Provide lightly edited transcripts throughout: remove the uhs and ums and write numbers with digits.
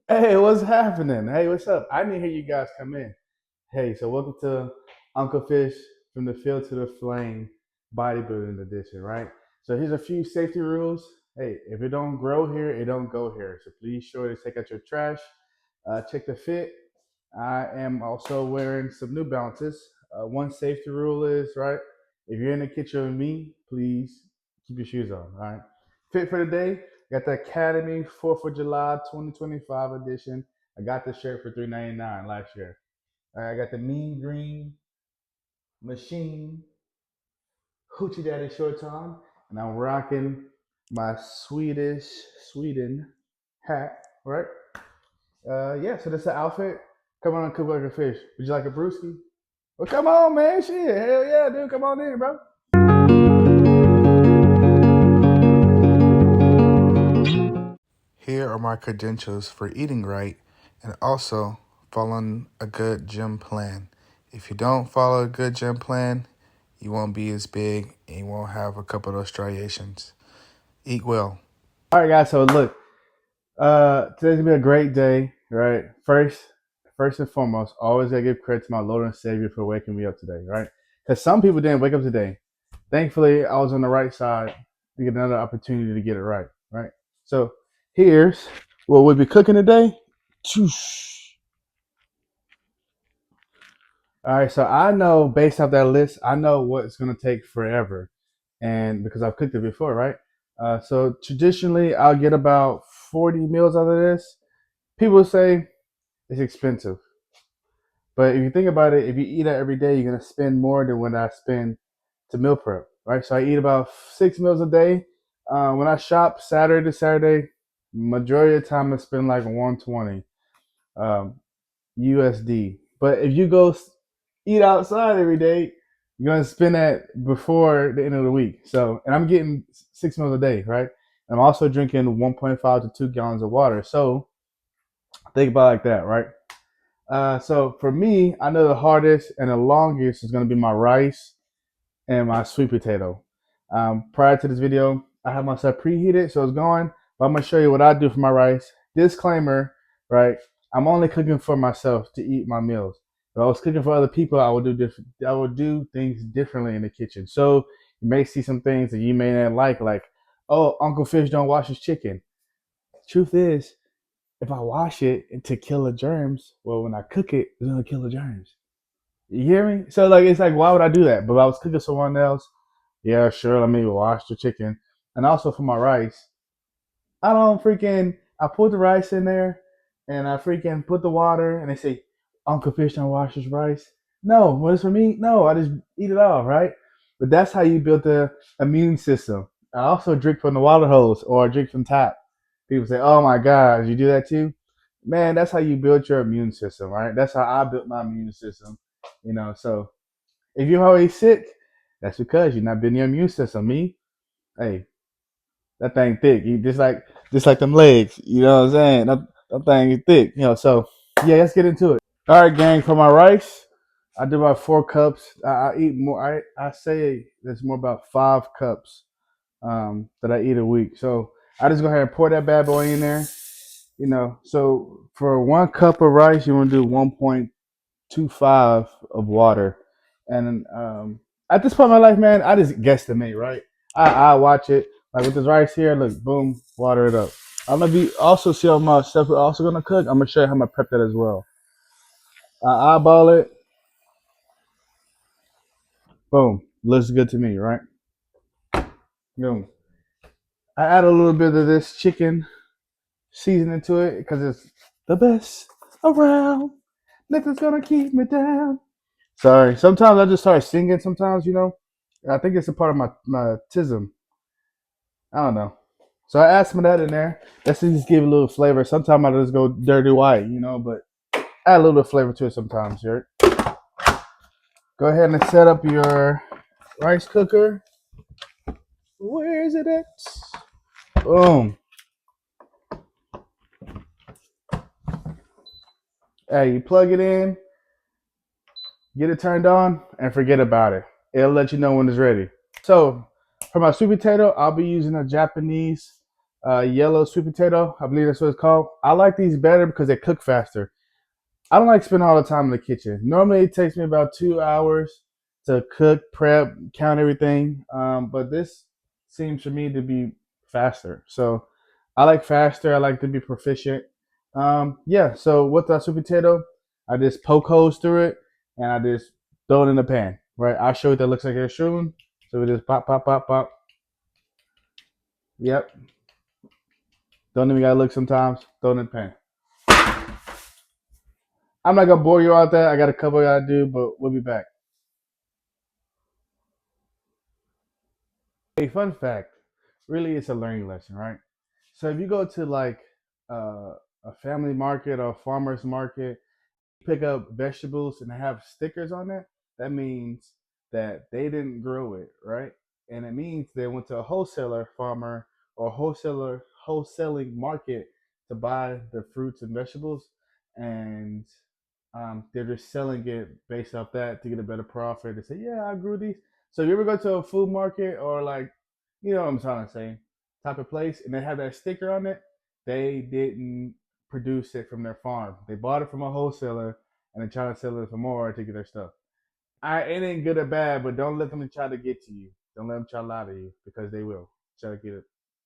Hey, what's happening? Hey, what's up? I didn't hear you guys come in. Hey, so welcome to Uncle Fish from the Field to the Flame bodybuilding edition, right? So here's a few safety rules. Hey, if it don't grow here, it don't go here. So please sure to take out your trash. Check the fit. I am also wearing some New Balances. One safety rule is right. If you're in the kitchen with me, please keep your shoes on. All right. Fit for the day. Got the Academy 4th of July 2025 edition. I got this shirt for $3.99 last year. I got the Mean Green Machine Hoochie Daddy shorts on, and I'm rocking my Swedish Sweden hat. Right? Yeah. So that's the outfit. Come on, cook like a fish. Would you like a brewski? Well, come on, man. Shit. Hell yeah, dude. Come on in, bro. Here are my credentials for eating right and also following a good gym plan. If you don't follow a good gym plan, you won't be as big and you won't have a couple of those striations. Eat well. All right, guys. So look, today's gonna be a great day, right? First and foremost, always gotta give credit to my Lord and Savior for waking me up today, right? Because some people didn't wake up today. Thankfully, I was on the right side to get another opportunity to get it right, right? So here's what we'll be cooking today. All right, so I know based off that list, I know what it's gonna take forever, and because I've cooked it before, right? So traditionally, I'll get about 40 meals out of this. People say it's expensive, but if you think about it, if you eat it every day, you're gonna spend more than what I spend to meal prep, right? So I eat about 6 meals a day. When I shop Saturday to Saturday, majority of the time I spend like 120 um, USD. But if you go eat outside every day, you're gonna spend that before the end of the week. So, and I'm getting 6 meals a day, right? And I'm also drinking 1.5 to 2 gallons of water. So think about it like that, right? So for me, I know the hardest and the longest is gonna be my rice and my sweet potato. Prior to this video, I have myself preheated, so it's going. But I'm gonna show you what I do for my rice. Disclaimer, right? I'm only cooking for myself to eat my meals. If I was cooking for other people, I would do different. I would do things differently in the kitchen. So you may see some things that you may not like, oh, Uncle Fish don't wash his chicken. Truth is, if I wash it to kill the germs, well, when I cook it, it's gonna kill the germs. You hear me? So like, it's like, why would I do that? But if I was cooking someone else, yeah, sure, let me wash the chicken. And also for my rice, I don't freaking, I put the rice in there and I freaking put the water and they say, Uncle Fish don't wash his rice. No, what is for me? No, I just eat it all, right? But that's how you build the immune system. I also drink from the water hose or I drink from tap. People say, oh my God, you do that too? Man, that's how you build your immune system, right? That's how I built my immune system. So if you're always sick, that's because you're not building your immune system. Me, hey, that thing thick. You just like them legs. You know what I'm saying? That thing is thick. So yeah, let's get into it. All right, gang. For my rice, I do about 4 cups. I eat more. I say there's more about 5 cups that I eat a week. So I just go ahead and pour that bad boy in there. So for 1 cup of rice, you want to do 1.25 of water. And at this point in my life, man, I just guesstimate, right? I watch it. Like with this rice here, look, boom, water it up. I'm gonna be also see how much stuff we're also gonna cook. I'm gonna show you how I'm gonna prep that as well. I eyeball it, boom, looks good to me, right? Boom. I add a little bit of this chicken seasoning to it because it's the best around. Nothing's gonna keep me down. Sorry. Sometimes I just start singing. Sometimes. I think it's a part of my tism. I don't know. So I add some of that in there. Let's just give it a little flavor. Sometimes I just go dirty white, but add a little bit of flavor to it sometimes. Right? Go ahead and set up your rice cooker. Where is it at? Boom. Hey, you plug it in, get it turned on, and forget about it. It'll let you know when it's ready. So for my sweet potato, I'll be using a Japanese yellow sweet potato. I believe that's what it's called. I like these better because they cook faster. I don't like spending all the time in the kitchen. Normally, it takes me about 2 hours to cook, prep, count everything. But this seems for me to be faster. So I like faster. I like to be proficient. Yeah. So with that sweet potato, I just poke holes through it and I just throw it in the pan. Right. I'll show you what that looks like here soon. So we just pop, pop, pop, pop. Yep. Don't even gotta look sometimes. Throw it in the pan. I'm not gonna bore you out there. I got a couple I gotta do, but we'll be back. A fun fact, really, it's a learning lesson, right? So if you go to like a family market or a farmer's market, pick up vegetables and they have stickers on it, that means that they didn't grow it, right? And it means they went to a wholesaler farmer or wholesaler wholesaling market to buy the fruits and vegetables, and they're just selling it based off that to get a better profit. They say, "Yeah, I grew these." So if you ever go to a food market or like, you know what I'm trying to say, type of place, and they have that sticker on it, they didn't produce it from their farm. They bought it from a wholesaler and they're trying to sell it for more to get their stuff. It ain't good or bad, but don't let them try to get to you. Don't let them try to lie to you because they will try to get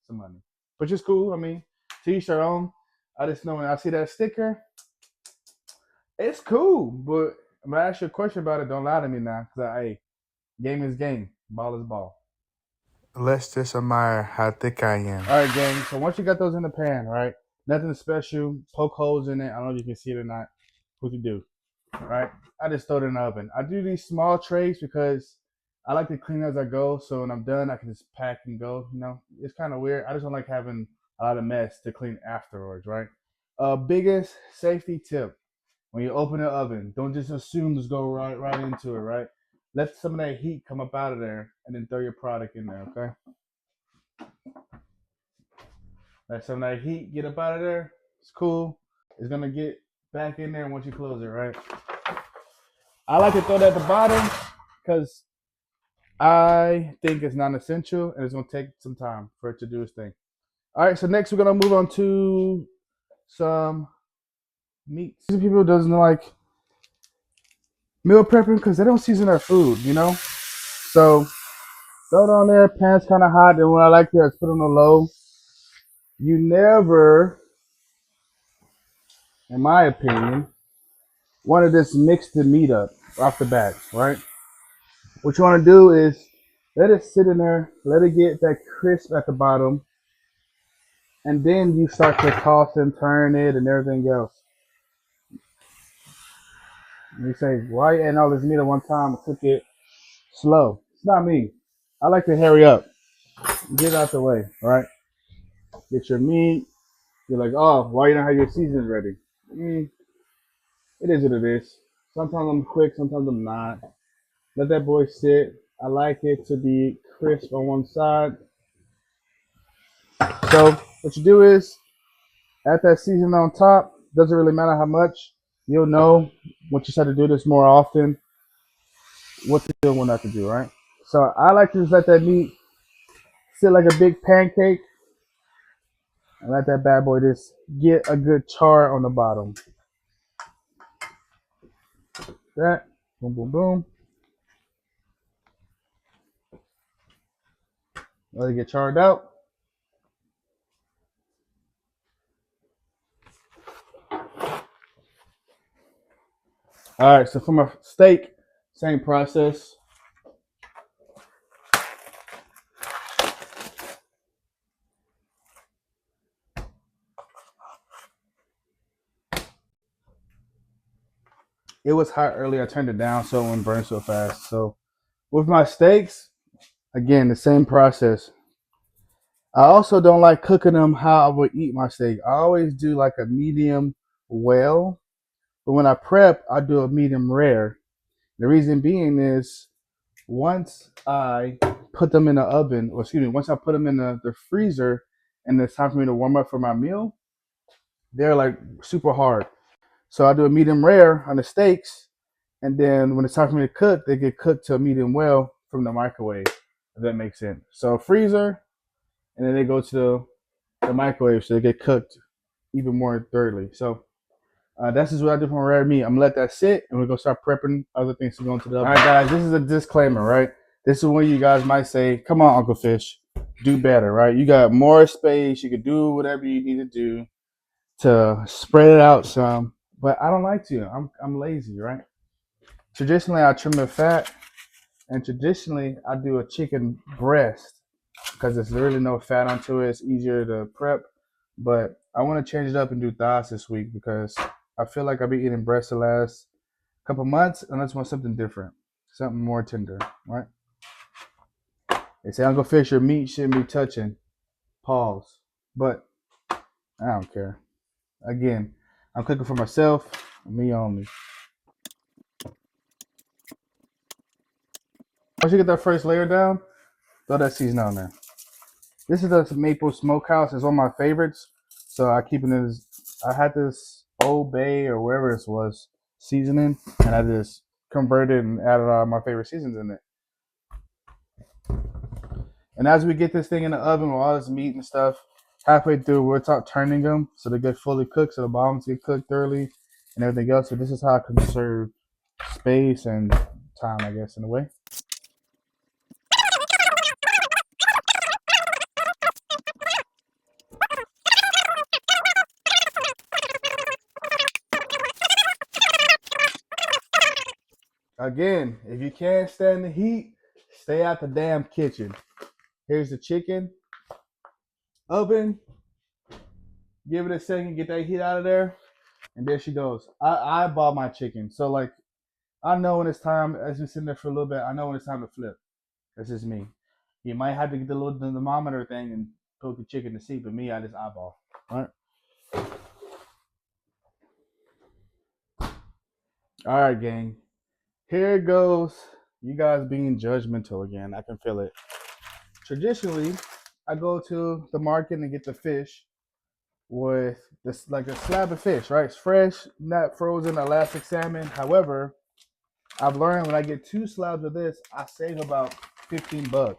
some money. Which is cool. I mean, to each their own. I just know when I see that sticker, it's cool. But I'm gonna ask you a question about it. Don't lie to me now, cause hey, game is game, ball is ball. Let's just admire how thick I am. All right, gang. So once you got those in the pan, right? Nothing special. Poke holes in it. I don't know if you can see it or not. What you do, right? I just throw it in the oven. I do these small trays because I like to clean as I go. So when I'm done, I can just pack and go. You know, it's kind of weird. I just don't like having a lot of mess to clean afterwards, right? Biggest safety tip: when you open the oven, don't just assume just go right into it, right? Let some of that heat come up out of there, and then throw your product in there. Okay. Let some of that heat get up out of there. It's cool. It's gonna get back in there once you close it, right? I like to throw that at the bottom because I think it's non-essential and it's gonna take some time for it to do its thing. All right, so next we're gonna move on to some meats. Some people doesn't like meal prepping because they don't season their food, you know. So throw it on there. Pan's kind of hot, and what I like to is put it on the low. You never, in my opinion, want to just mix the meat up off the bat, right? What you want to do is let it sit in there, let it get that crisp at the bottom, and then you start to toss and turn it and everything else. And you say, why you adding all this meat at one time and cook it slow? It's not me. I like to hurry up. Get out the way, right? Get your meat. You're like, oh, why you don't have your seasons ready? It is what it is. Sometimes I'm quick, sometimes I'm not. Let that boy sit. I like it to be crisp on one side. So what you do is add that seasoning on top. Doesn't really matter how much. You'll know once you start to do this more often what to do and what not to do, right? So I like to just let that meat sit like a big pancake and let that bad boy just get a good char on the bottom. That boom, boom, boom. Let it get charred out. All right, so for my steak, same process. It was hot earlier. I turned it down so it wouldn't burn so fast. So with my steaks, again, the same process. I also don't like cooking them how I would eat my steak. I always do like a medium well, but when I prep, I do a medium rare. The reason being is once I put them in the oven, or excuse me, once I put them in the freezer and it's time for me to warm up for my meal, they're like super hard. So I do a medium rare on the steaks, and then when it's time for me to cook, they get cooked to a medium well from the microwave. If that makes sense. So freezer, and then they go to the microwave so they get cooked even more thoroughly. So that's just what I do for my red meat. I'm gonna let that sit, and we're gonna start prepping other things to go into the oven. All right, guys, this is a disclaimer, right? This is when you guys might say, "Come on, Uncle Fish, do better," right? You got more space. You can do whatever you need to do to spread it out some, but I don't like to. I'm lazy, right? Traditionally, I trim the fat, and traditionally, I do a chicken breast because there's really no fat onto it. It's easier to prep, but I want to change it up and do thighs this week because I feel like I've been eating breast the last couple months, and I just want something different, something more tender, right? They say, Uncle Fish, your meat shouldn't be touching. Pause. But I don't care. Again, I'm cooking for myself, me only. Once you get that first layer down, throw that seasoning on there. This is the maple smokehouse. It's one of my favorites. So I keep it in this. I had this Old Bay or wherever this was seasoning, and I just converted and added all my favorite seasons in it. And as we get this thing in the oven with all this meat and stuff, halfway through we'll start turning them so they get fully cooked, so the bottoms get cooked thoroughly and everything else. So this is how I conserve space and time, I guess, in a way. Again, if you can't stand the heat, stay out the damn kitchen. Here's the chicken. Oven. Give it a second, get that heat out of there. And there she goes. I eyeball my chicken. So like I know when it's time, as we sitting there for a little bit, I know when it's time to flip. That's just me. You might have to get the little thermometer thing and poke the chicken to see, but me, I just eyeball. All right. All right, gang. Here it goes. You guys being judgmental again. I can feel it. Traditionally, I go to the market and get the fish with this like a slab of fish, right? It's fresh, not frozen, elastic salmon. However, I've learned when I get 2 slabs of this, I save about $15,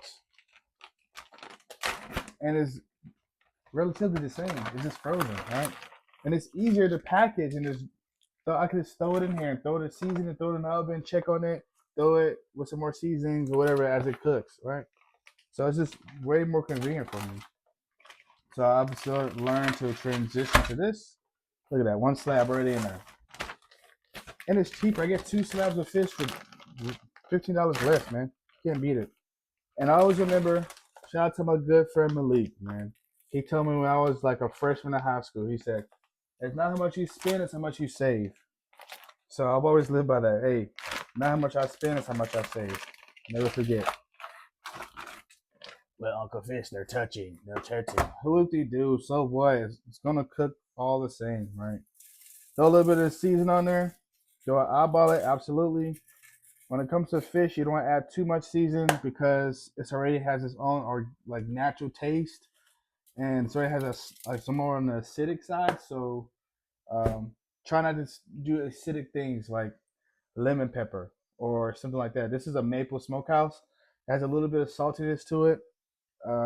and it's relatively the same. It's just frozen, right? And it's easier to package, and it's so I can just throw it in here and throw it in season and throw it in the oven, check on it, throw it with some more seasonings or whatever as it cooks, right? So it's just way more convenient for me. So I've sort of learned to transition to this. Look at that, 1 slab already in there. And it's cheaper. I get 2 slabs of fish for $15 less, man. Can't beat it. And I always remember, shout out to my good friend Malik, man. He told me when I was like a freshman in high school, he said, it's not how much you spend, it's how much you save. So I've always lived by that. Hey, not how much I spend, it's how much I save. Never forget. Well, Uncle Fish, they're touching. They're touching. Who they do? So what? It's gonna cook all the same, right? Throw a little bit of season on there. Do I eyeball it? Absolutely. When it comes to fish, you don't want to add too much season because it already has its own or like natural taste, and so it has a like some more on the acidic side. So try not to do acidic things like lemon pepper or something like that. This is a maple smokehouse. It has a little bit of saltiness to it.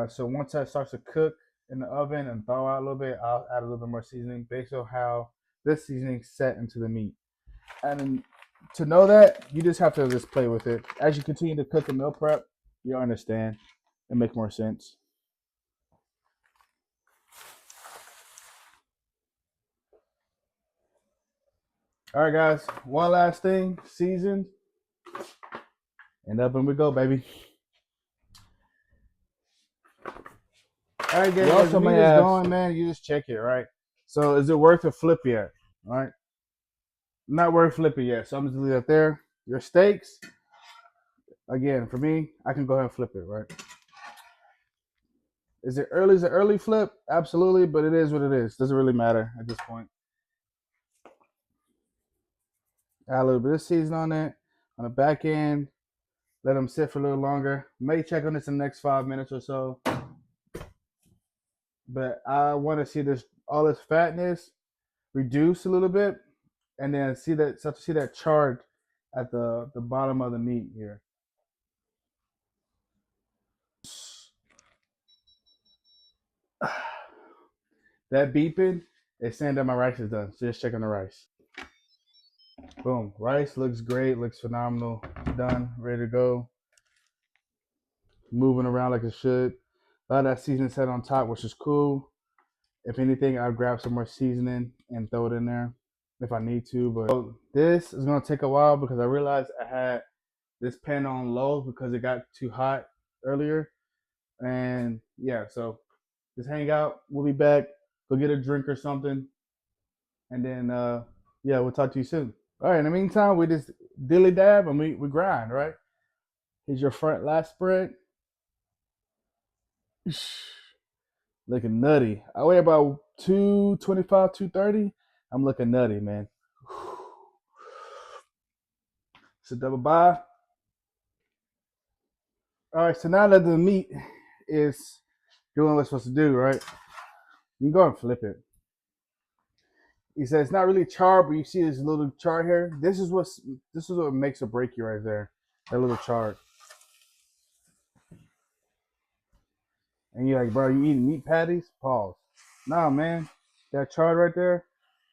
So once that starts to cook in the oven and thaw out a little bit, I'll add a little bit more seasoning based on how this seasoning set into the meat. And to know that, you just have to just play with it. As you continue to cook and meal prep, you'll understand. It makes more sense. All right, guys. One last thing, season, and up and we go, baby. All right, guys. Once the meat is going, man, you just check it, right? So, is it worth a flip yet? All right, not worth flipping yet. So I'm just leave that there. Your steaks, again, for me, I can go ahead and flip it, right? Is it early? Is it early flip? Absolutely, but it is what it is. Doesn't really matter at this point. Add a little bit of season on it. On the back end, let them sit for a little longer. May check on this in the next 5 minutes or so. But I want to see this all this fatness reduce a little bit, and then start to see that charge at the bottom of the meat here. That beeping is saying that my rice is done. So just check on the rice. Boom. Rice looks great, looks phenomenal. Done, ready to go. Moving around like it should. A lot of that seasoning set on top, which is cool. If anything, I'll grab some more seasoning and throw it in there if I need to. But this is gonna take a while because I realized I had this pan on low because it got too hot earlier. And yeah, so just hang out. We'll be back. Go get a drink or something. And then yeah, we'll talk to you soon. All right, in the meantime, we just dilly dab and we grind, right? Here's your front last spread. Looking nutty. I weigh about 225, 230. I'm looking nutty, man. It's a double buy. All right, so now that the meat is doing what it's supposed to do, right? You can go and flip it. He said it's not really char, but you see this little char here. This is what makes or break you right there. That little char. And you're like, bro, you eating meat patties? Pause. Nah, man. That char right there,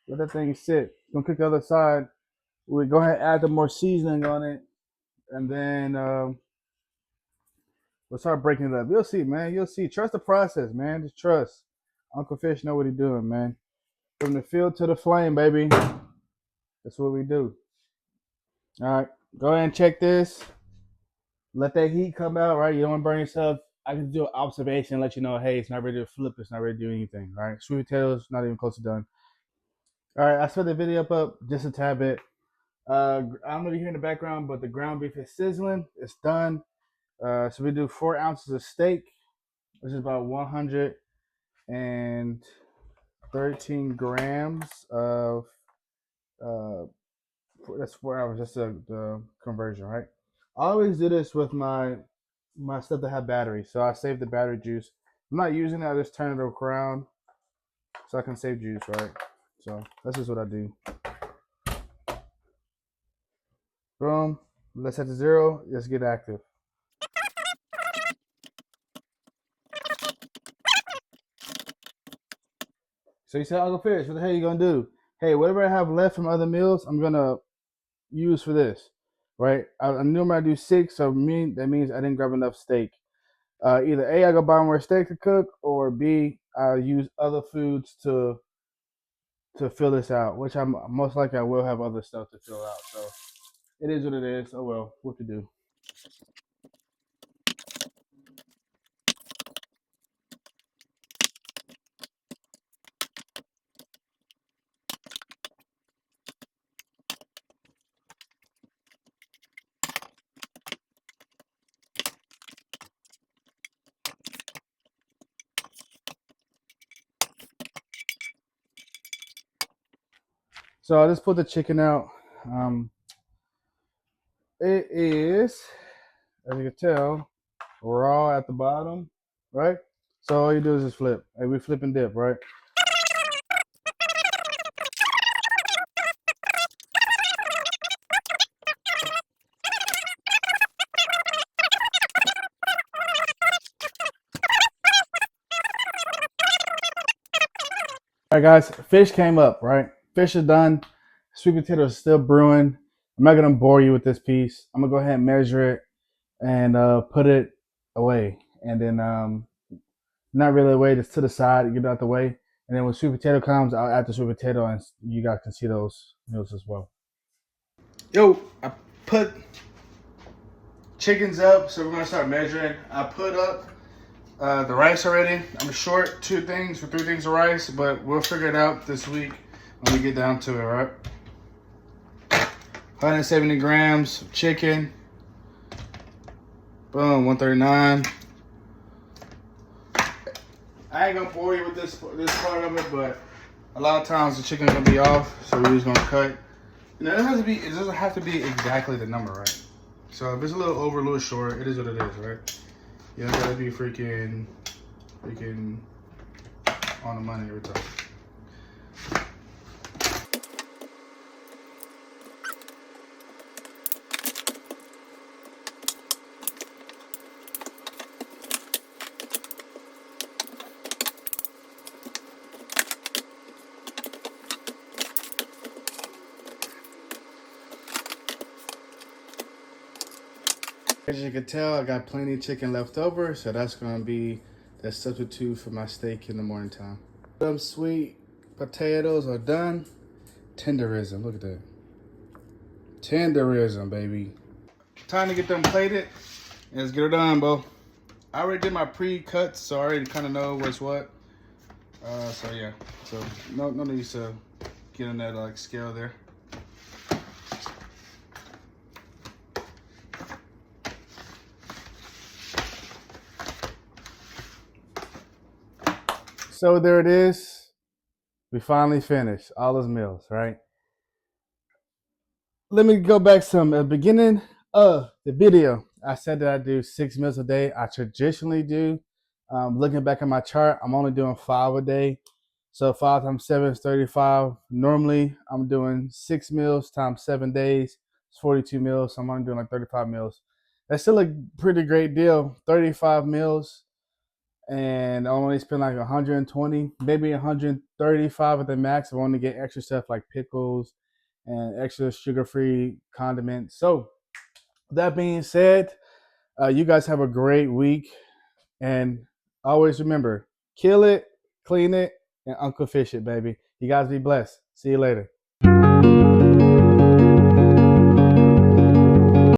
let that thing sit. Gonna cook the other side. We go ahead and add the more seasoning on it, and then we'll start breaking it up. You'll see, man. You'll see. Trust the process, man. Just trust. Uncle Fish know what he's doing, man. From the field to the flame, baby. That's what we do. All right, go ahead and check this. Let that heat come out, right? You don't want to burn yourself. I can do an observation and let you know, hey, it's not ready to flip. It's not ready to do anything, right? Sweet potatoes, not even close to done. All right, I sped the video up just a tad bit. I don't know if you hear in the background, but the ground beef is sizzling. It's done. So we do 4 ounces of steak, which is about 113 grams of, that's 4 hours, just the conversion, right? I always do this with my stuff that have battery. So I save the battery juice. I'm not using it, I just turn it around so I can save juice, right? So that's just what I do. Boom. Let's set to 0. Let's get active. So you say, UncleFish, what the hell are you gonna do? Hey, whatever I have left from other meals, I'm gonna use for this, right? I normally do 6, so that means I didn't grab enough steak. Either A, I go buy more steak to cook, or B, I use other foods to fill this out, which I'm most likely I will have other stuff to fill out. So it is what it is. Oh well, what to do. So I just put the chicken out. It is, as you can tell, raw at the bottom, right? So all you do is just flip. Hey, we flip and dip, right? All right, guys, fish came up, right? Fish is done. Sweet potato is still brewing. I'm not gonna bore you with this piece. I'm gonna go ahead and measure it and put it away, and then not really away, just to the side, get it out the way. And then when sweet potato comes, I'll add the sweet potato, and you guys can see those meals as well. Yo, I put chickens up, so we're gonna start measuring. I put up the rice already. I'm short 2 things or 3 things of rice, but we'll figure it out this week when we get down to it, right? 170 grams of chicken. Boom, 139. I ain't gonna bore you with this part of it, but a lot of times the chicken's gonna be off, so we're just gonna cut. And it doesn't have to be exactly the number, right? So if it's a little over, a little short, it is what it is, right? You don't gotta be freaking on the money every time. As you can tell, I got plenty of chicken left over, so that's gonna be the substitute for my steak in the morning time. Some sweet potatoes are done. Tenderism, look at that. Tenderism, baby. Time to get them plated. Let's get it done, bro. I already did my pre-cuts, so I already kind of know what's what. So yeah, so no need to get on that like scale there. So there it is. We finally finished all those meals, right? Let me go back some. At the beginning of the video, I said that I do 6 meals a day. I traditionally do. Looking back at my chart, I'm only doing 5 a day. So 5 times 7 is 35. Normally, I'm doing 6 meals times 7 days. It's 42 meals. So I'm only doing like 35 meals. That's still a pretty great deal. 35 meals, and I only spend like 120, maybe 135 at the max. I want to get extra stuff like pickles and extra sugar-free condiments. So that being said, you guys have a great week, and always remember, kill it, clean it, and UncleFish it, baby. You guys be blessed. See you later.